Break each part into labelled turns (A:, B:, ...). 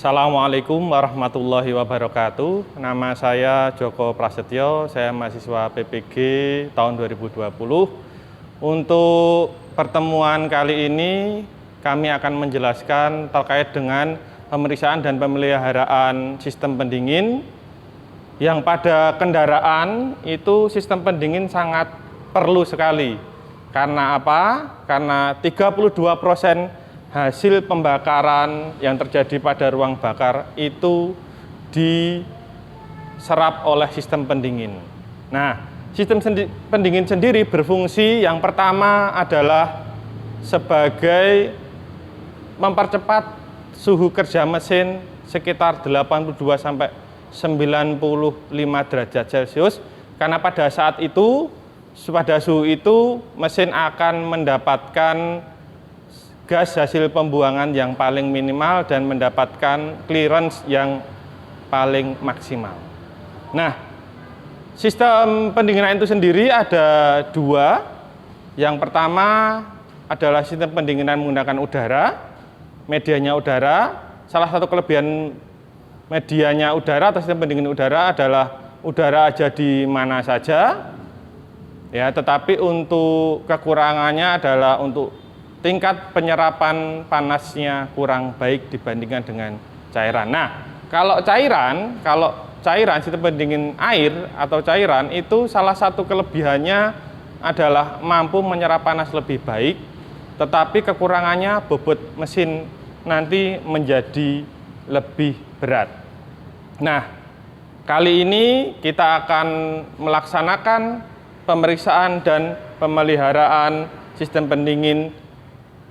A: Assalamualaikum warahmatullahi wabarakatuh. Nama saya Joko Prasetyo, saya mahasiswa PPG tahun 2020. Untuk pertemuan kali ini kami akan menjelaskan terkait dengan pemeriksaan dan pemeliharaan sistem pendingin yang pada kendaraan itu sistem pendingin sangat perlu sekali. Karena apa? Karena 32% hasil pembakaran yang terjadi pada ruang bakar itu diserap oleh sistem pendingin. Nah, sistem pendingin sendiri berfungsi yang pertama adalah sebagai mempercepat suhu kerja mesin sekitar 82 sampai 95 derajat Celcius, karena pada saat itu, pada suhu itu mesin akan mendapatkan gas hasil pembuangan yang paling minimal dan mendapatkan clearance yang paling maksimal. Nah, sistem pendinginan itu sendiri ada dua. Yang pertama adalah sistem pendinginan menggunakan udara, medianya udara. Salah satu kelebihan medianya udara atau sistem pendingin udara adalah udara aja di mana saja. Ya, tetapi untuk kekurangannya adalah untuk tingkat penyerapan panasnya kurang baik dibandingkan dengan cairan. Nah, kalau cairan sistem pendingin air atau cairan itu salah satu kelebihannya adalah mampu menyerap panas lebih baik, tetapi kekurangannya bobot mesin nanti menjadi lebih berat. Nah, kali ini kita akan melaksanakan pemeriksaan dan pemeliharaan sistem pendingin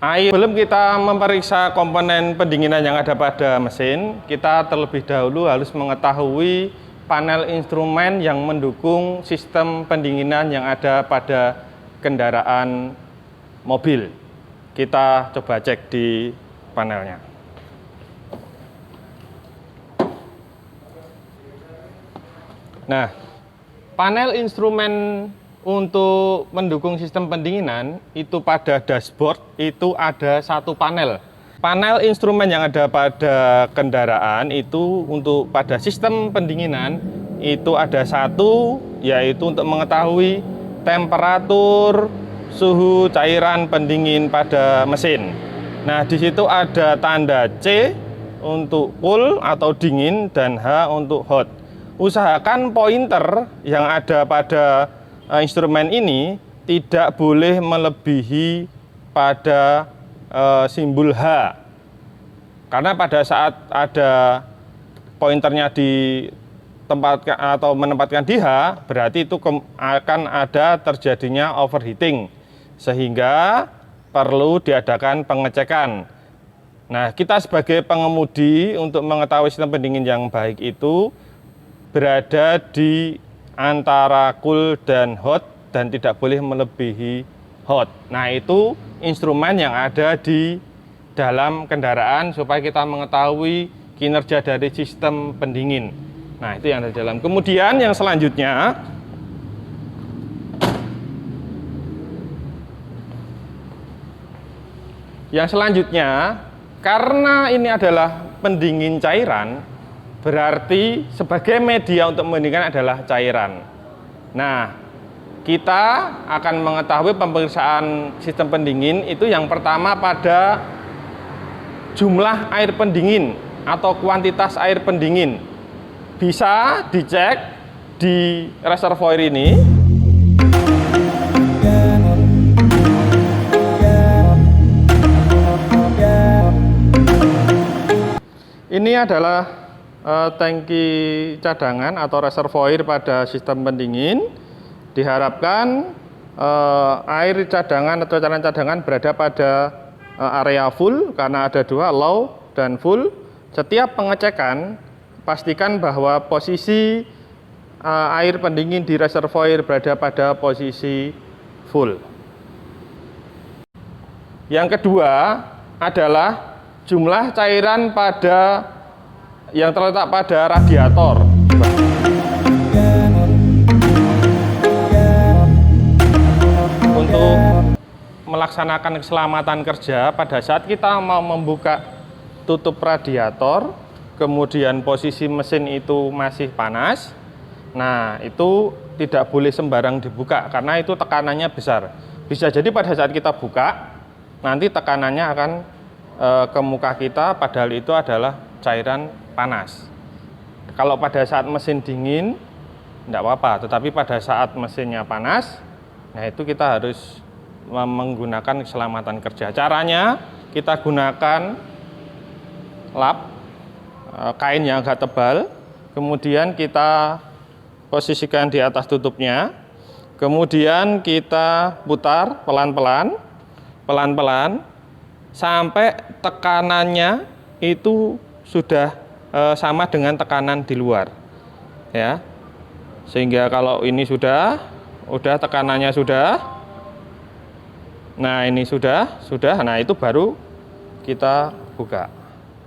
A: air. Sebelum kita memeriksa komponen pendinginan yang ada pada mesin, kita terlebih dahulu harus mengetahui panel instrumen yang mendukung sistem pendinginan yang ada pada kendaraan mobil. Kita coba cek di panelnya. Nah, panel instrumen untuk mendukung sistem pendinginan itu pada dashboard itu ada satu panel. Panel instrumen yang ada pada kendaraan itu untuk pada sistem pendinginan itu ada satu, yaitu untuk mengetahui temperatur suhu cairan pendingin pada mesin. Nah, di situ ada tanda C untuk cool atau dingin dan H untuk hot. Usahakan pointer yang ada pada instrumen ini tidak boleh melebihi pada simbol H, karena pada saat ada pointernya ditempatkan atau menempatkan di H, berarti itu akan ada terjadinya overheating, sehingga perlu diadakan pengecekan. Nah, kita sebagai pengemudi untuk mengetahui sistem pendingin yang baik itu berada di antara cool dan hot dan tidak boleh melebihi hot. Nah, itu instrumen yang ada di dalam kendaraan supaya kita mengetahui kinerja dari sistem pendingin. Nah, itu yang ada di dalam. Kemudian yang selanjutnya karena ini adalah pendingin cairan, berarti sebagai media untuk mendinginkan adalah cairan. Nah, kita akan mengetahui pemeriksaan sistem pendingin itu yang pertama pada jumlah air pendingin atau kuantitas air pendingin. Bisa dicek di reservoir ini. Ini adalah tangki cadangan atau reservoir pada sistem pendingin. Diharapkan air cadangan atau cairan cadangan berada pada area full, karena ada dua, low dan full. Setiap pengecekan pastikan bahwa posisi air pendingin di reservoir berada pada posisi full. Yang kedua adalah jumlah cairan yang terletak pada radiator. Untuk melaksanakan keselamatan kerja pada saat kita mau membuka tutup radiator, kemudian posisi mesin itu masih panas, nah itu tidak boleh sembarang dibuka karena itu tekanannya besar. Bisa jadi pada saat kita buka, nanti tekanannya akan ke muka kita, padahal itu adalah cairan panas. Kalau pada saat mesin dingin, tidak apa-apa, tetapi pada saat mesinnya panas, nah itu kita harus menggunakan keselamatan kerja. Caranya, kita gunakan lap, kain yang agak tebal, kemudian kita posisikan di atas tutupnya, kemudian kita putar pelan-pelan, sampai tekanannya itu sudah sama dengan tekanan di luar, ya. Sehingga kalau ini sudah tekanannya sudah, nah ini sudah, nah itu baru kita buka.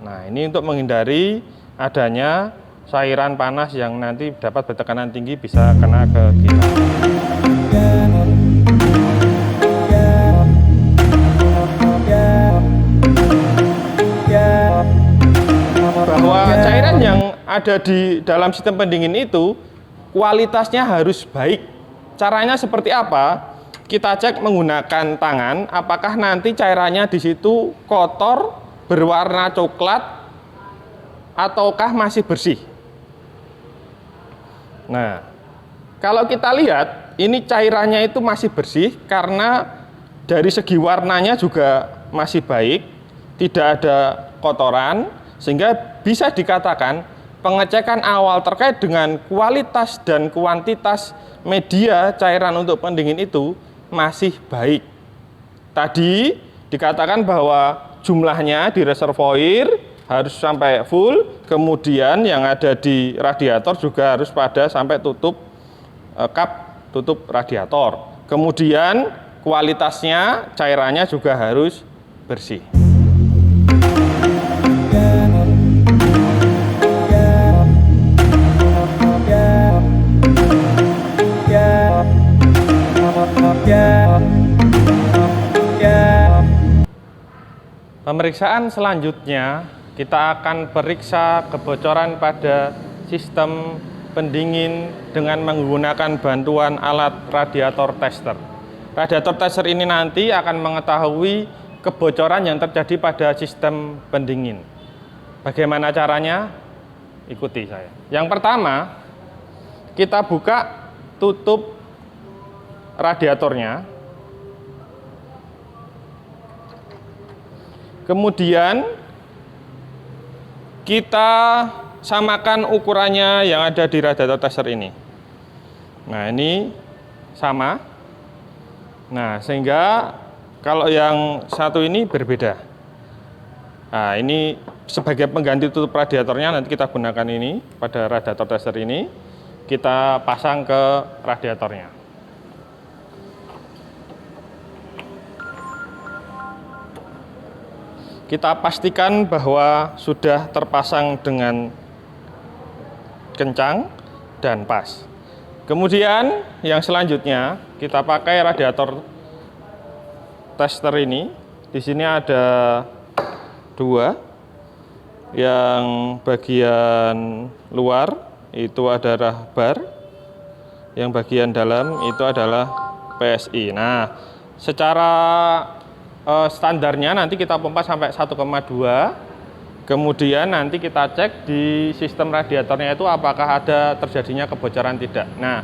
A: Nah ini untuk menghindari adanya cairan panas yang nanti dapat bertekanan tinggi bisa kena ke kita. Bahwa cairan yang ada di dalam sistem pendingin itu kualitasnya harus baik. Caranya seperti apa? Kita cek menggunakan tangan, apakah nanti cairannya di situ kotor, berwarna coklat, ataukah masih bersih. Nah, kalau kita lihat, ini cairannya itu masih bersih karena dari segi warnanya juga masih baik, tidak ada kotoran, sehingga bisa dikatakan pengecekan awal terkait dengan kualitas dan kuantitas media cairan untuk pendingin itu masih baik. Tadi dikatakan bahwa jumlahnya di reservoir harus sampai full, kemudian yang ada di radiator juga harus pada sampai tutup kap tutup radiator. Kemudian kualitasnya cairannya juga harus bersih. Pemeriksaan selanjutnya kita akan periksa kebocoran pada sistem pendingin dengan menggunakan bantuan alat radiator tester. Radiator tester ini nanti akan mengetahui kebocoran yang terjadi pada sistem pendingin. Bagaimana caranya? Ikuti saya. Yang pertama, kita buka tutup radiatornya. Kemudian kita samakan ukurannya yang ada di radiator tester ini. Nah, ini sama. Nah, sehingga kalau yang satu ini berbeda. Nah, ini sebagai pengganti tutup radiatornya nanti kita gunakan ini pada radiator tester ini. Kita pasang ke radiatornya. Kita pastikan bahwa sudah terpasang dengan kencang dan pas. Kemudian yang selanjutnya kita pakai radiator tester ini. Di sini ada dua. Yang bagian luar itu adalah bar, yang bagian dalam itu adalah PSI. Nah, secara standarnya nanti kita pompa sampai 1,2, kemudian nanti kita cek di sistem radiatornya itu apakah ada terjadinya kebocoran tidak. Nah,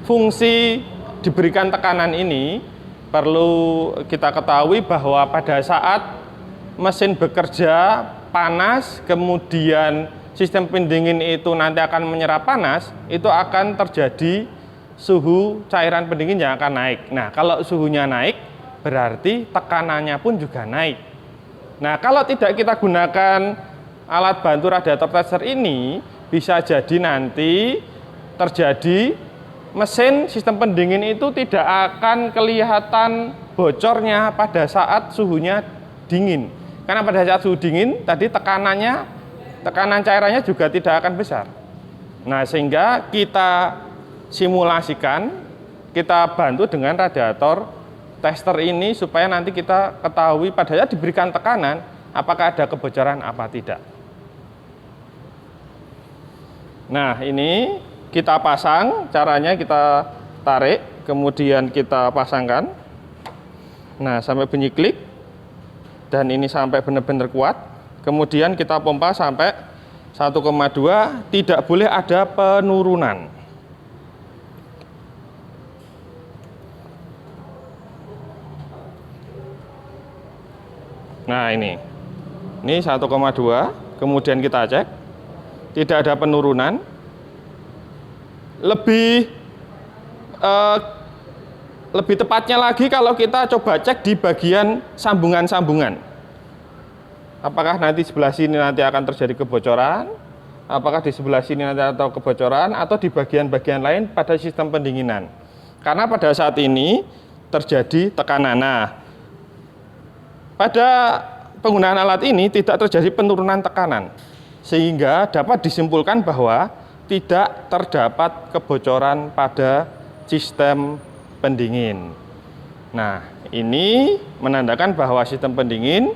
A: fungsi diberikan tekanan ini perlu kita ketahui bahwa pada saat mesin bekerja panas, kemudian sistem pendingin itu nanti akan menyerap panas, itu akan terjadi suhu cairan pendingin yang akan naik. Nah, kalau suhunya naik, berarti tekanannya pun juga naik. Nah, kalau tidak kita gunakan alat bantu radiator tester ini, bisa jadi nanti terjadi mesin sistem pendingin itu tidak akan kelihatan bocornya pada saat suhunya dingin. Karena pada saat suhu dingin, tadi tekanan cairannya juga tidak akan besar. Nah, sehingga kita simulasikan, kita bantu dengan radiator tester ini supaya nanti kita ketahui pada saat diberikan tekanan apakah ada kebocoran apa tidak. Nah, ini kita pasang, caranya kita tarik, kemudian kita pasangkan. Nah, sampai bunyi klik. Dan ini sampai benar-benar kuat. Kemudian kita pompa sampai 1,2, tidak boleh ada penurunan. Nah, ini 1,2, kemudian kita cek, tidak ada penurunan. Lebih tepatnya lagi kalau kita coba cek di bagian sambungan-sambungan. Apakah nanti sebelah sini nanti akan terjadi kebocoran? Apakah di sebelah sini nanti atau kebocoran, atau di bagian-bagian lain pada sistem pendinginan? Karena pada saat ini terjadi tekanan. Nah, pada penggunaan alat ini tidak terjadi penurunan tekanan, sehingga dapat disimpulkan bahwa tidak terdapat kebocoran pada sistem pendingin. Nah, ini menandakan bahwa sistem pendingin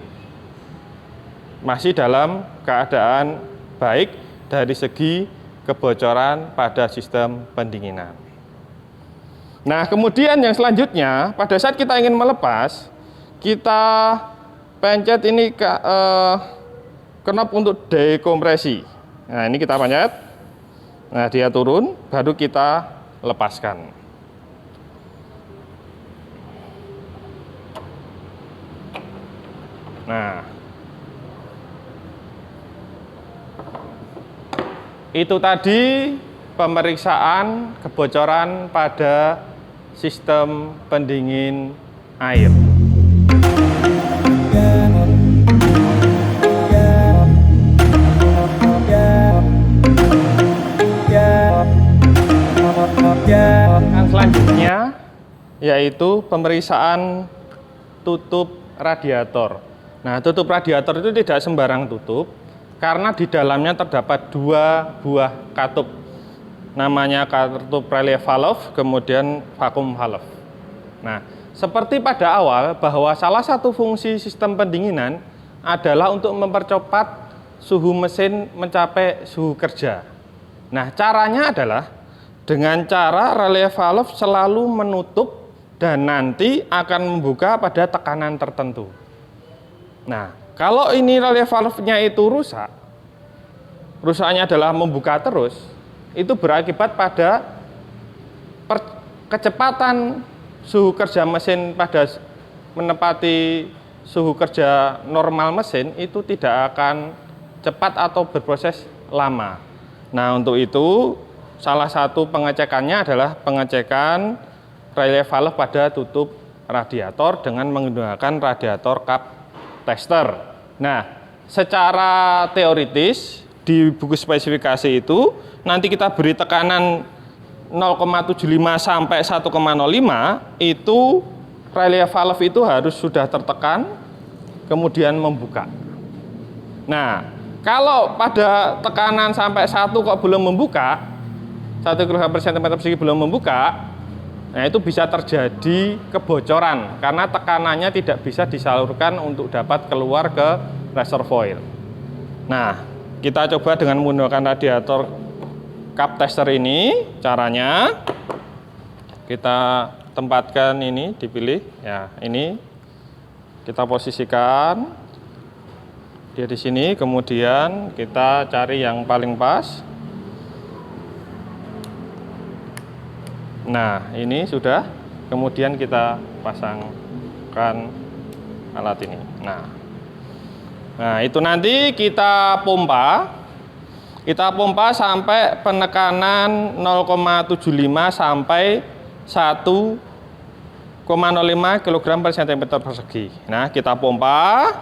A: masih dalam keadaan baik dari segi kebocoran pada sistem pendinginan. Nah, kemudian yang selanjutnya, pada saat kita ingin melepas, kita pencet ini knop untuk dekompresi. Nah, ini kita pencet. Nah, dia turun, baru kita lepaskan. Nah, itu tadi pemeriksaan kebocoran pada sistem pendingin air. Yang selanjutnya yaitu pemeriksaan tutup radiator. Nah, tutup radiator itu tidak sembarang tutup, karena di dalamnya terdapat 2 buah katup. Namanya katup relief valve, kemudian vacuum valve. Nah, seperti pada awal bahwa salah satu fungsi sistem pendinginan adalah untuk mempercepat suhu mesin mencapai suhu kerja. Nah, caranya adalah dengan cara relief valve selalu menutup dan nanti akan membuka pada tekanan tertentu. Nah, kalau ini relief valve-nya itu rusak, rusaknya adalah membuka terus, itu berakibat pada kecepatan suhu kerja mesin pada menepati suhu kerja normal mesin itu tidak akan cepat atau berproses lama. Nah, untuk itu salah satu pengecekannya adalah pengecekan relief valve pada tutup radiator dengan menggunakan radiator cup tester. Nah, secara teoritis di buku spesifikasi itu nanti kita beri tekanan 0,75 sampai 1,05, itu relief valve itu harus sudah tertekan kemudian membuka. Nah, kalau pada tekanan sampai 1 kok belum membuka, 1 kg/cm persegi belum membuka, nah itu bisa terjadi kebocoran karena tekanannya tidak bisa disalurkan untuk dapat keluar ke reservoir. Nah, kita coba dengan menggunakan radiator cup tester ini. Caranya kita tempatkan ini, dipilih ya, ini kita posisikan dia di sini, kemudian kita cari yang paling pas. Nah, ini sudah, kemudian kita pasangkan alat ini. Nah, itu nanti kita pompa sampai penekanan 0,75 sampai 1,05 kg/cm persegi. Nah, kita pompa.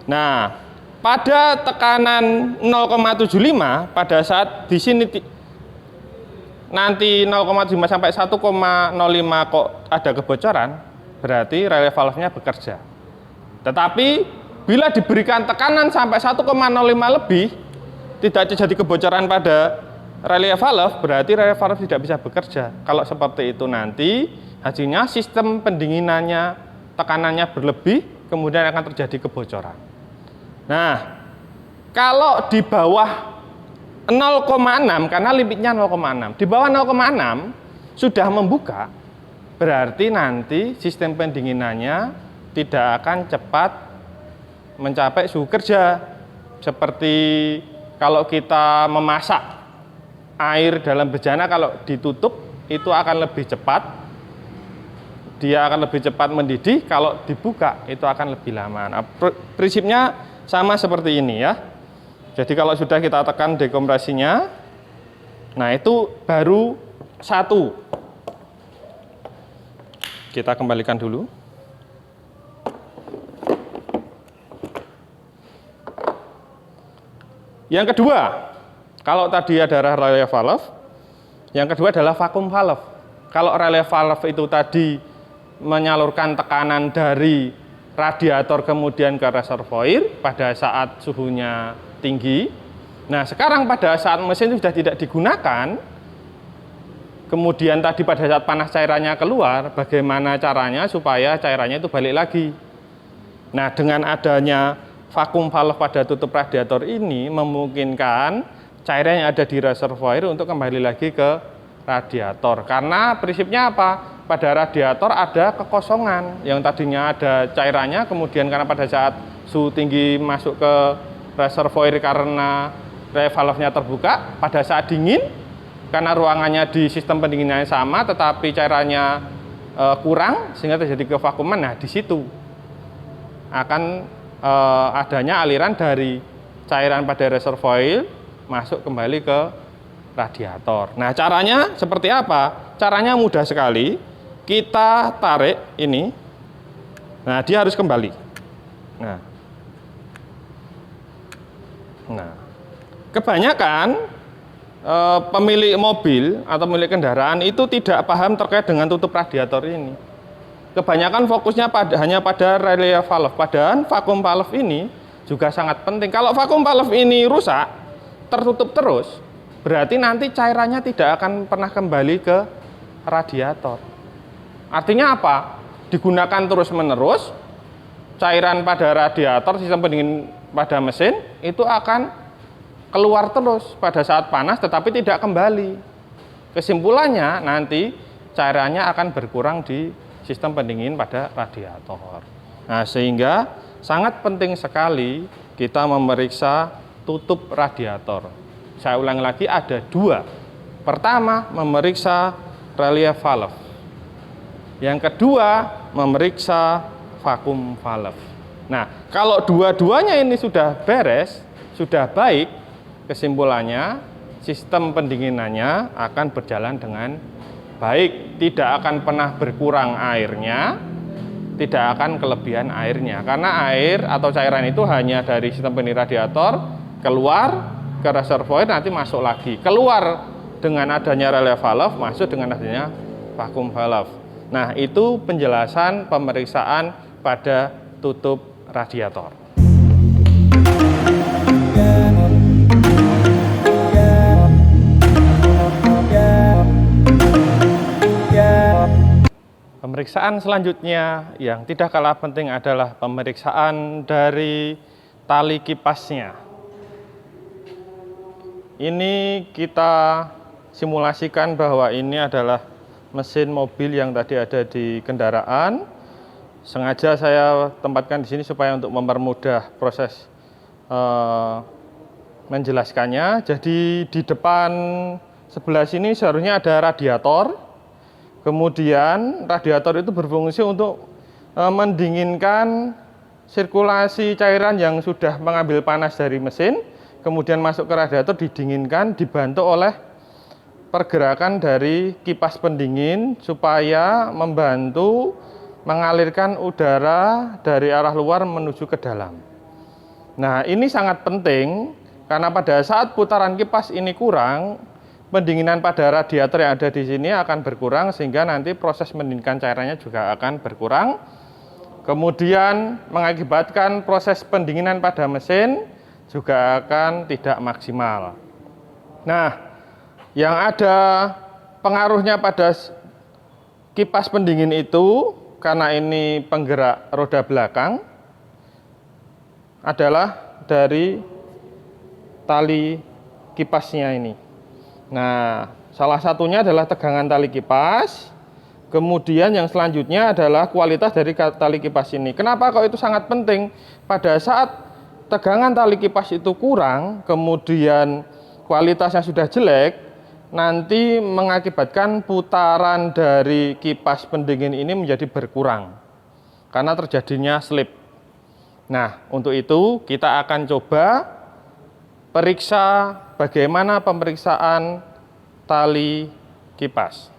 A: Nah, pada tekanan 0,75 pada saat di sini nanti 0,5 sampai 1,05 kok ada kebocoran, berarti relief valve-nya bekerja. Tetapi bila diberikan tekanan sampai 1,05 lebih, tidak terjadi kebocoran pada relief valve, berarti relief valve tidak bisa bekerja. Kalau seperti itu nanti hasilnya sistem pendinginannya, tekanannya berlebih, kemudian akan terjadi kebocoran. Nah, kalau di bawah 0,6 karena limitnya 0,6. Di bawah 0,6 sudah membuka, berarti nanti sistem pendinginannya tidak akan cepat mencapai suhu kerja. Seperti kalau kita memasak air dalam bejana, kalau ditutup itu akan lebih cepat, dia akan lebih cepat mendidih. Kalau dibuka itu akan lebih lama. Nah, prinsipnya sama seperti ini ya. Jadi kalau sudah kita tekan dekompresinya, nah itu baru satu. Kita kembalikan dulu. Yang kedua, kalau tadi ada relay valve, yang kedua adalah vacuum valve. Kalau relay valve itu tadi menyalurkan tekanan dari radiator kemudian ke reservoir pada saat suhunya tinggi. Nah, sekarang pada saat mesin sudah tidak digunakan, kemudian tadi pada saat panas cairannya keluar, bagaimana caranya supaya cairannya itu balik lagi? Nah, dengan adanya vacuum valve pada tutup radiator ini memungkinkan cairan yang ada di reservoir untuk kembali lagi ke radiator. Karena prinsipnya apa? Pada radiator ada kekosongan yang tadinya ada cairannya, kemudian karena pada saat suhu tinggi masuk ke reservoir karena valve-nya terbuka, pada saat dingin karena ruangannya di sistem pendinginannya sama tetapi cairannya kurang sehingga terjadi kevakuuman. Nah, di situ akan adanya aliran dari cairan pada reservoir masuk kembali ke radiator. Nah, caranya seperti apa? Caranya mudah sekali. Kita tarik ini. Nah, dia harus kembali. Nah, kebanyakan pemilik mobil atau pemilik kendaraan itu tidak paham terkait dengan tutup radiator ini. Kebanyakan fokusnya hanya pada relay valve. Padahal vacuum valve ini juga sangat penting. Kalau vacuum valve ini rusak, tertutup terus, berarti nanti cairannya tidak akan pernah kembali ke radiator. Artinya apa? Digunakan terus-menerus, cairan pada radiator, sistem pendingin pada mesin itu akan keluar terus pada saat panas tetapi tidak kembali. Kesimpulannya nanti cairannya akan berkurang di sistem pendingin pada radiator. Nah, sehingga sangat penting sekali kita memeriksa tutup radiator. Saya ulang lagi, ada dua. Pertama, memeriksa relay valve. Yang kedua, memeriksa vacuum valve. Nah, kalau dua-duanya ini sudah beres, sudah baik, kesimpulannya sistem pendinginannya akan berjalan dengan baik, tidak akan pernah berkurang airnya, tidak akan kelebihan airnya. Karena air atau cairan itu hanya dari sistem pendingin radiator keluar ke reservoir, nanti masuk lagi. Keluar dengan adanya relay valve, masuk dengan adanya vacuum valve. Nah, itu penjelasan pemeriksaan pada tutup radiator. Pemeriksaan selanjutnya yang tidak kalah penting adalah pemeriksaan dari tali kipasnya. Ini kita simulasikan bahwa ini adalah mesin mobil yang tadi ada di kendaraan. Sengaja saya tempatkan di sini supaya untuk mempermudah proses menjelaskannya. Jadi di depan sebelah sini seharusnya ada radiator. Kemudian radiator itu berfungsi untuk mendinginkan sirkulasi cairan yang sudah mengambil panas dari mesin, kemudian masuk ke radiator, didinginkan, dibantu oleh pergerakan dari kipas pendingin supaya membantu mengalirkan udara dari arah luar menuju ke dalam. Nah, ini sangat penting karena pada saat putaran kipas ini kurang, pendinginan pada radiator yang ada di sini akan berkurang sehingga nanti proses mendinginkan cairannya juga akan berkurang. Kemudian mengakibatkan proses pendinginan pada mesin juga akan tidak maksimal. Nah, yang ada pengaruhnya pada kipas pendingin itu, karena ini penggerak roda belakang, adalah dari tali kipasnya ini. Nah, salah satunya adalah tegangan tali kipas. Kemudian yang selanjutnya adalah kualitas dari tali kipas ini. Kenapa kok itu sangat penting? Pada saat tegangan tali kipas itu kurang, kemudian kualitasnya sudah jelek, nanti mengakibatkan putaran dari kipas pendingin ini menjadi berkurang karena terjadinya slip. Nah, untuk itu kita akan coba periksa bagaimana pemeriksaan tali kipas.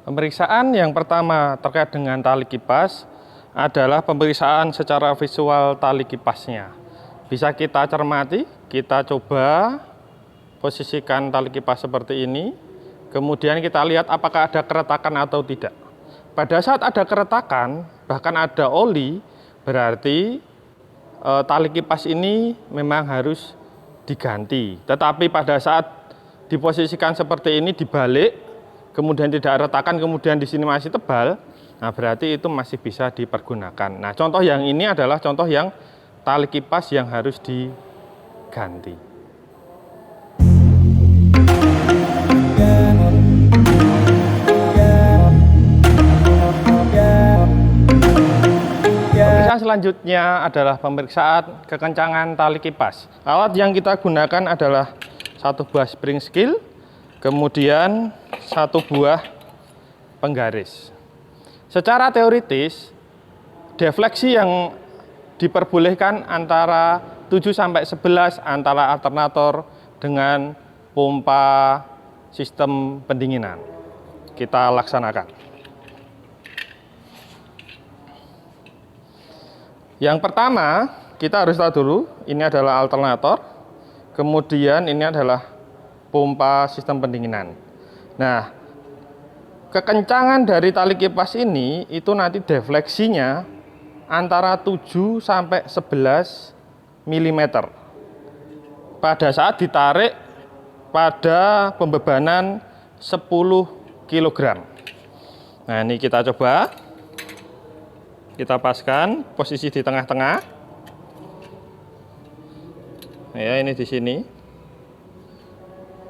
A: Pemeriksaan yang pertama terkait dengan tali kipas adalah pemeriksaan secara visual tali kipasnya. Bisa kita cermati, kita coba posisikan tali kipas seperti ini. Kemudian kita lihat apakah ada keretakan atau tidak. Pada saat ada keretakan, bahkan ada oli, berarti tali kipas ini memang harus diganti. Tetapi pada saat diposisikan seperti ini dibalik, kemudian tidak retakan, kemudian di sini masih tebal, nah berarti itu masih bisa dipergunakan. Nah, contoh yang ini adalah contoh yang tali kipas yang harus diganti. Pemeriksaan selanjutnya adalah pemeriksaan kekencangan tali kipas. Alat yang kita gunakan adalah satu buah spring skill, kemudian satu buah penggaris. Secara teoritis, defleksi yang diperbolehkan antara 7-11 antara alternator dengan pompa sistem pendinginan. Kita laksanakan. Yang pertama, kita harus tahu dulu, ini adalah alternator, kemudian ini adalah pompa sistem pendinginan. Nah, kekencangan dari tali kipas ini itu nanti defleksinya antara 7-11 mm pada saat ditarik pada pembebanan 10 kg. Nah, ini kita coba. Kita paskan posisi di tengah-tengah. Ya, ini di sini.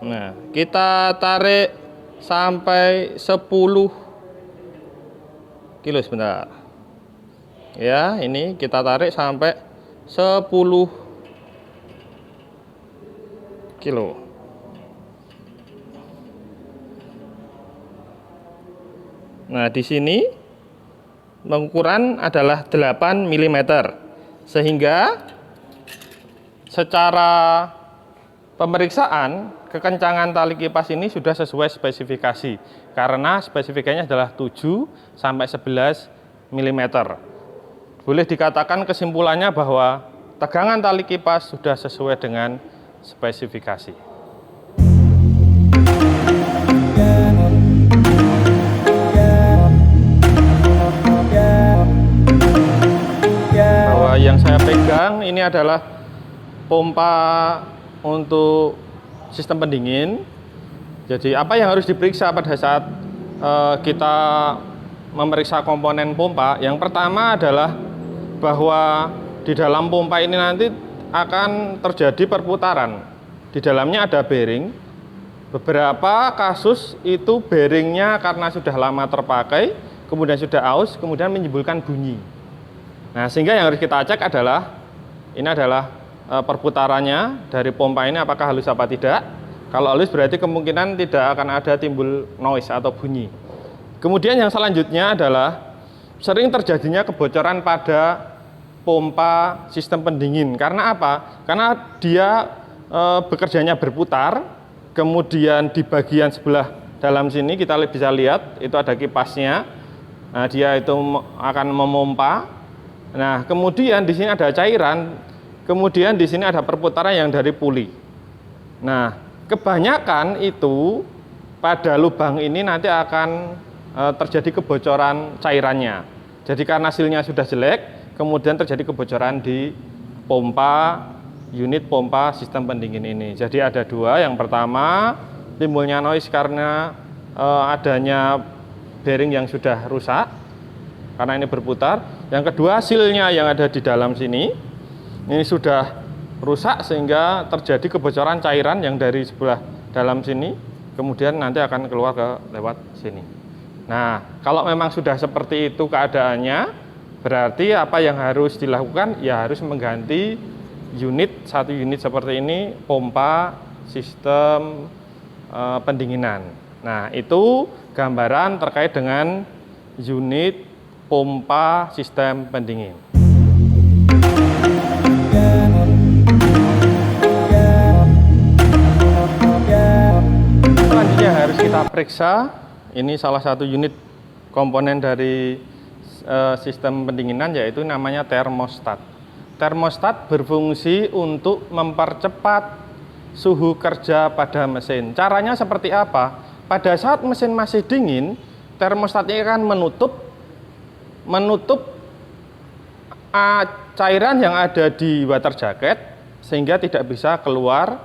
A: Nah, kita tarik sampai 10 kilo sebentar. Ya, ini kita tarik sampai 10 kilo. Nah, di sini ukuran adalah 8 mm. Sehingga secara pemeriksaan kekencangan tali kipas ini sudah sesuai spesifikasi karena spesifikasinya adalah 7-11 mm. Boleh dikatakan kesimpulannya bahwa tegangan tali kipas sudah sesuai dengan spesifikasi. Bahwa yang saya pegang ini adalah pompa untuk sistem pendingin. Jadi apa yang harus diperiksa pada saat kita memeriksa komponen pompa? Yang pertama adalah bahwa di dalam pompa ini nanti akan terjadi perputaran. Di dalamnya ada bearing. Beberapa kasus itu bearingnya karena sudah lama terpakai, kemudian sudah aus, kemudian menimbulkan bunyi. Nah, sehingga yang harus kita cek adalah ini adalah perputarannya dari pompa ini apakah halus apa tidak. Kalau halus berarti kemungkinan tidak akan ada timbul noise atau bunyi. Kemudian yang selanjutnya adalah sering terjadinya kebocoran pada pompa sistem pendingin. Karena apa? Karena dia bekerjanya berputar, kemudian di bagian sebelah dalam sini kita bisa lihat itu ada kipasnya. Nah, dia itu akan memompa. Nah, kemudian di sini ada cairan, kemudian di sini ada perputaran yang dari puli. Nah, kebanyakan itu pada lubang ini nanti akan terjadi kebocoran cairannya. Jadi karena hasilnya sudah jelek, kemudian terjadi kebocoran di pompa, unit pompa sistem pendingin ini. Jadi ada dua, yang pertama timbulnya noise karena adanya bearing yang sudah rusak, karena ini berputar. Yang kedua, silnya yang ada di dalam sini ini sudah rusak sehingga terjadi kebocoran cairan yang dari sebelah dalam sini kemudian nanti akan keluar ke lewat sini. Nah, kalau memang sudah seperti itu keadaannya, berarti apa yang harus dilakukan? Ya harus mengganti satu unit seperti ini, pompa sistem pendinginan. Nah, itu gambaran terkait dengan unit pompa sistem pendingin. Selanjutnya harus kita periksa, ini salah satu unit komponen dari sistem pendinginan, yaitu namanya termostat. Termostat berfungsi untuk mempercepat suhu kerja pada mesin. Caranya seperti apa? Pada saat mesin masih dingin, termostat ini akan menutup cairan yang ada di water jacket sehingga tidak bisa keluar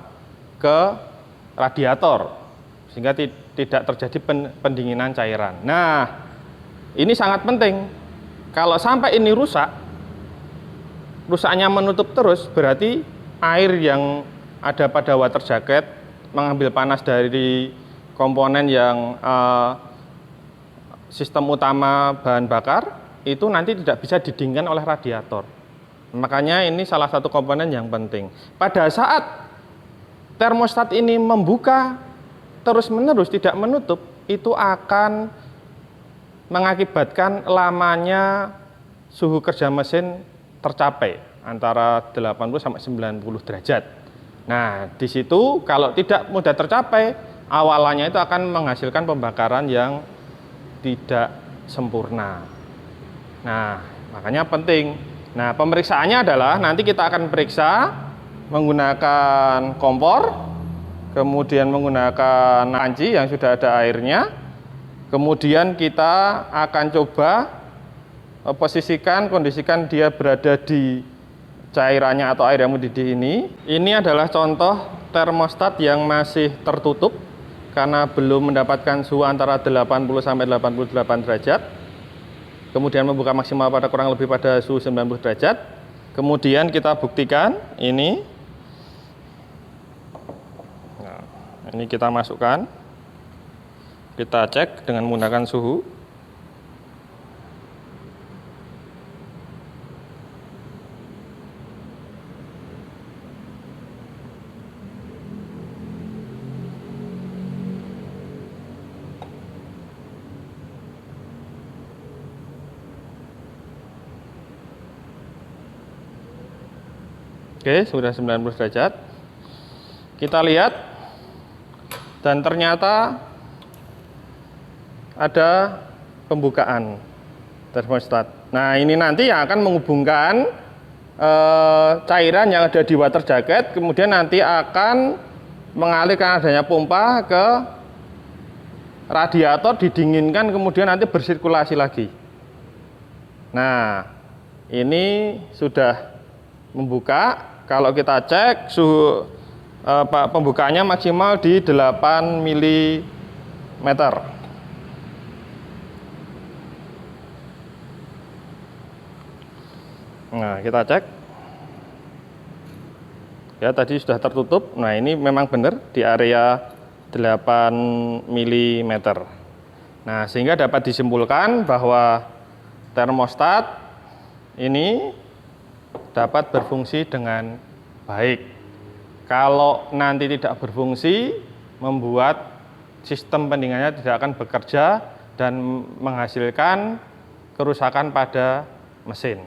A: ke radiator, sehingga tidak terjadi pendinginan cairan. Nah, ini sangat penting. Kalau sampai ini rusaknya menutup terus, berarti air yang ada pada water jacket mengambil panas dari komponen yang sistem utama bahan bakar itu nanti tidak bisa didinginkan oleh radiator. Makanya ini salah satu komponen yang penting. Pada saat termostat ini membuka terus-menerus tidak menutup, itu akan mengakibatkan lamanya suhu kerja mesin tercapai antara 80 sampai 90 derajat. Nah, di situ kalau tidak mudah tercapai, awalannya itu akan menghasilkan pembakaran yang tidak sempurna. Nah, makanya penting. Nah, pemeriksaannya adalah nanti kita akan periksa menggunakan kompor, kemudian menggunakan panci yang sudah ada airnya, kemudian kita akan coba kondisikan dia berada di cairannya atau air yang mendidih ini. Ini adalah contoh termostat yang masih tertutup karena belum mendapatkan suhu antara 80 sampai 88 derajat. Kemudian membuka maksimal pada kurang lebih pada suhu 90 derajat. Kemudian kita buktikan ini. Nah, ini kita masukkan. Kita cek dengan menggunakan suhu. Oke, sudah 90 derajat. Kita lihat, dan ternyata ada pembukaan termostat. Nah, ini nanti yang akan menghubungkan cairan yang ada di water jacket, kemudian nanti akan mengalirkan adanya pompa ke radiator, didinginkan, kemudian nanti bersirkulasi lagi. Nah, ini sudah membuka. Kalau kita cek suhu pembukaannya maksimal di 8 mm. Nah, kita cek. Ya, tadi sudah tertutup. Nah, ini memang benar di area 8 mm. Nah, sehingga dapat disimpulkan bahwa termostat ini dapat berfungsi dengan baik. Kalau nanti tidak berfungsi, membuat sistem pendinginannya tidak akan bekerja dan menghasilkan kerusakan pada mesin.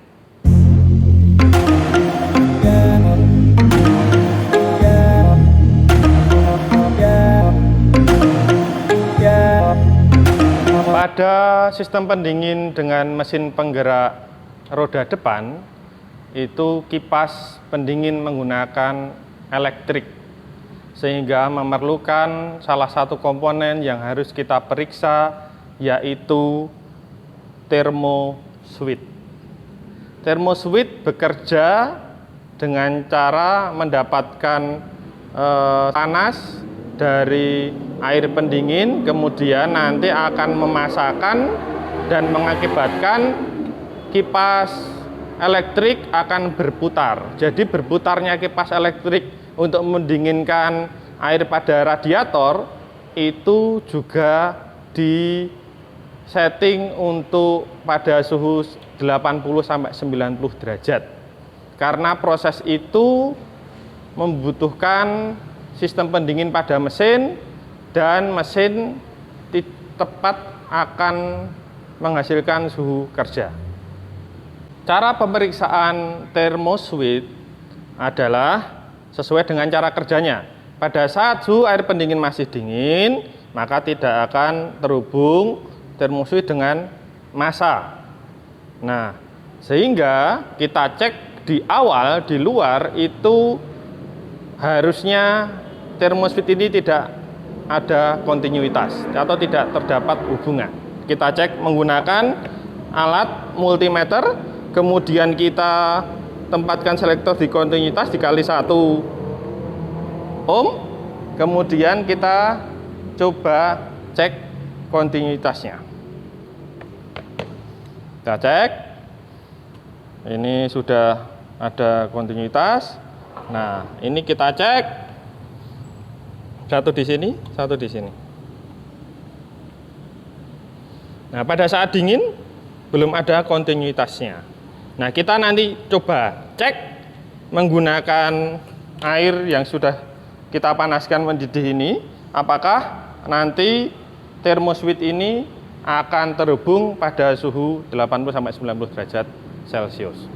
A: Pada sistem pendingin dengan mesin penggerak roda depan, itu kipas pendingin menggunakan elektrik, sehingga memerlukan salah satu komponen yang harus kita periksa, yaitu termoswitch. Termoswitch bekerja dengan cara mendapatkan panas dari air pendingin, kemudian nanti akan memasakkan dan mengakibatkan kipas elektrik akan berputar. Jadi berputarnya kipas elektrik untuk mendinginkan air pada radiator itu juga di setting untuk pada suhu 80 sampai 90 derajat. Karena proses itu membutuhkan sistem pendingin pada mesin dan mesin tepat akan menghasilkan suhu kerja. Cara pemeriksaan thermoswitch adalah sesuai dengan cara kerjanya. Pada saat suhu air pendingin masih dingin, maka tidak akan terhubung thermoswitch dengan massa. Nah, sehingga kita cek di awal, di luar itu harusnya thermoswitch ini tidak ada kontinuitas atau tidak terdapat hubungan. Kita cek menggunakan alat multimeter, kemudian kita tempatkan selektor di kontinuitas dikali 1 ohm, kemudian kita coba cek kontinuitasnya. Kita cek, ini sudah ada kontinuitas. Nah, ini kita cek, satu di sini, satu di sini. Nah, pada saat dingin belum ada kontinuitasnya. Nah, kita nanti coba cek menggunakan air yang sudah kita panaskan mendidih ini, apakah nanti thermoswitch ini akan terhubung pada suhu 80 sampai 90 derajat Celcius.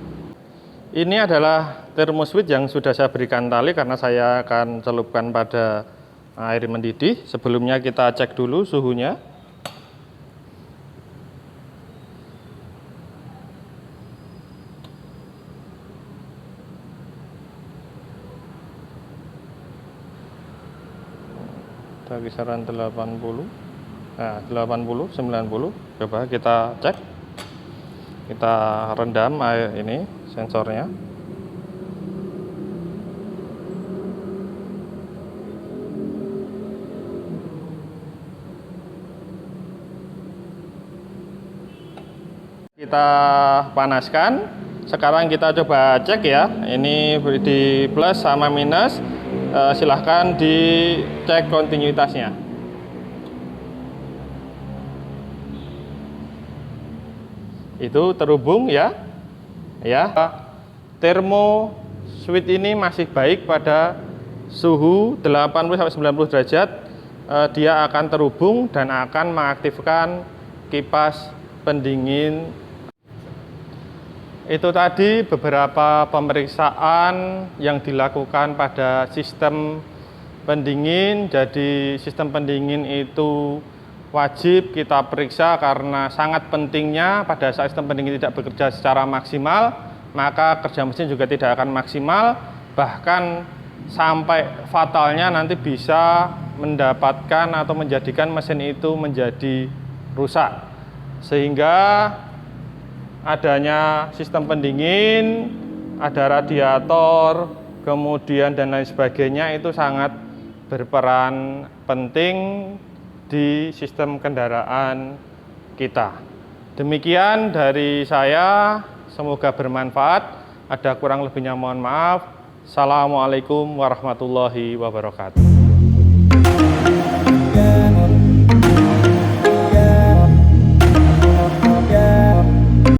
A: Ini adalah thermoswitch yang sudah saya berikan tali karena saya akan celupkan pada air mendidih. Sebelumnya kita cek dulu suhunya. Kita kisaran 80. Nah, 80, 90. Coba kita cek. Kita rendam air ini, sensornya. Kita panaskan. Sekarang kita coba cek ya. Ini di plus sama minus. Silahkan dicek kontinuitasnya. Itu terhubung ya. Thermoswitch ini masih baik pada suhu 80 sampai 90 derajat. Dia akan terhubung dan akan mengaktifkan kipas pendingin. Itu tadi beberapa pemeriksaan yang dilakukan pada sistem pendingin. Jadi sistem pendingin itu wajib kita periksa karena sangat pentingnya pada saat sistem pendingin tidak bekerja secara maksimal, maka kerja mesin juga tidak akan maksimal, bahkan sampai fatalnya nanti bisa mendapatkan atau menjadikan mesin itu menjadi rusak. Sehingga adanya sistem pendingin, ada radiator, kemudian dan lain sebagainya itu sangat berperan penting di sistem kendaraan kita. Demikian dari saya, semoga bermanfaat. Ada kurang lebihnya mohon maaf. Assalamualaikum warahmatullahi wabarakatuh.